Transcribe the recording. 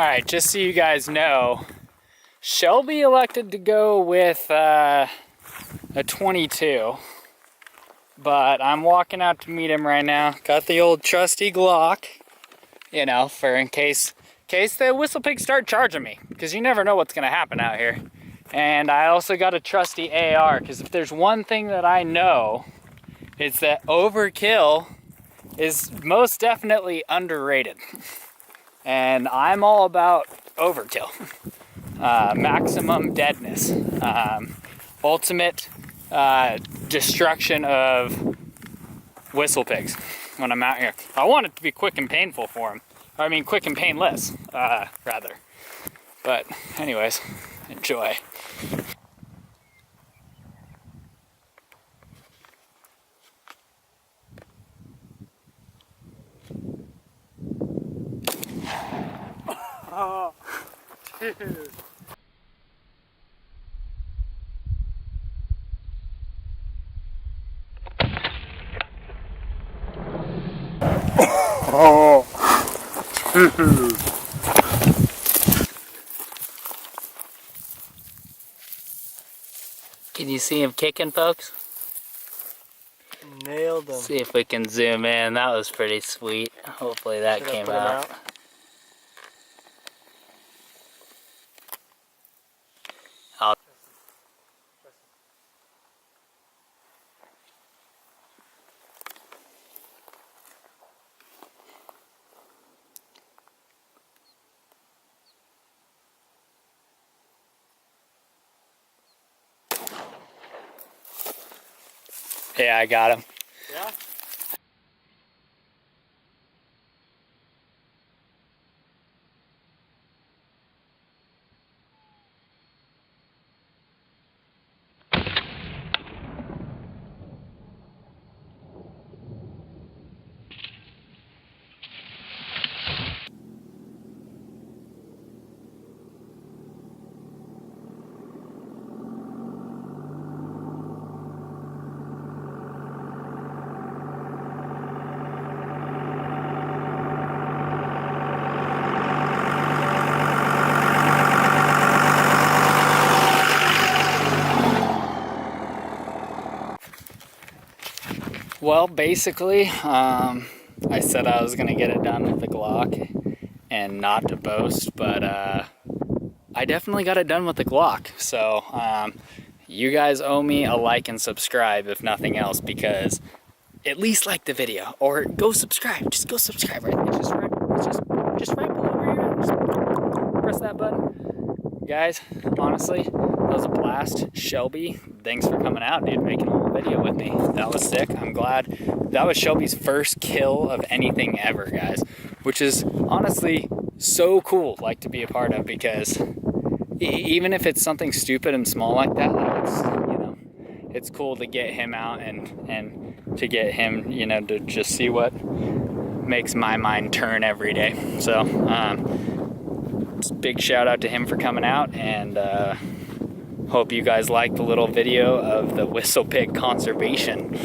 Alright, just so you guys know, Shelby elected to go with a 22, but I'm walking out to meet him right now. Got the old trusty Glock, you know, for in case the whistle pigs start charging me, because you never know what's going to happen out here. And I also got a trusty AR, because if there's one thing that I know, it's that overkill is most definitely underrated. And I'm all about overkill. Maximum deadness. Ultimate destruction of whistle pigs when I'm out here. I want it to be quick and painful for them. I mean, quick and painless, rather. But anyways, enjoy. Oh, dude. Oh. Can you see him kicking, folks? Nailed him. See if we can zoom in. That was pretty sweet. Hopefully that came out. Yeah, I got him. Yeah? Well, basically, I said I was gonna get it done with the Glock, and not to boast, but I definitely got it done with the Glock. So you guys owe me a like and subscribe, if nothing else, because at least like the video, or go subscribe. Just go subscribe right there. It's just right below where you're at. Just press that button. Guys, honestly, that was a blast. Shelby, thanks for coming out, dude, making a whole video with me. That was sick. I'm glad. That was Shelby's first kill of anything ever, guys, which is honestly so cool, like, to be a part of, because even if it's something stupid and small like that, like, it's, you know, it's cool to get him out and to get him, you know, to just see what makes my mind turn every day. So big shout out to him for coming out, and hope you guys liked the little video of the whistle pig conservation.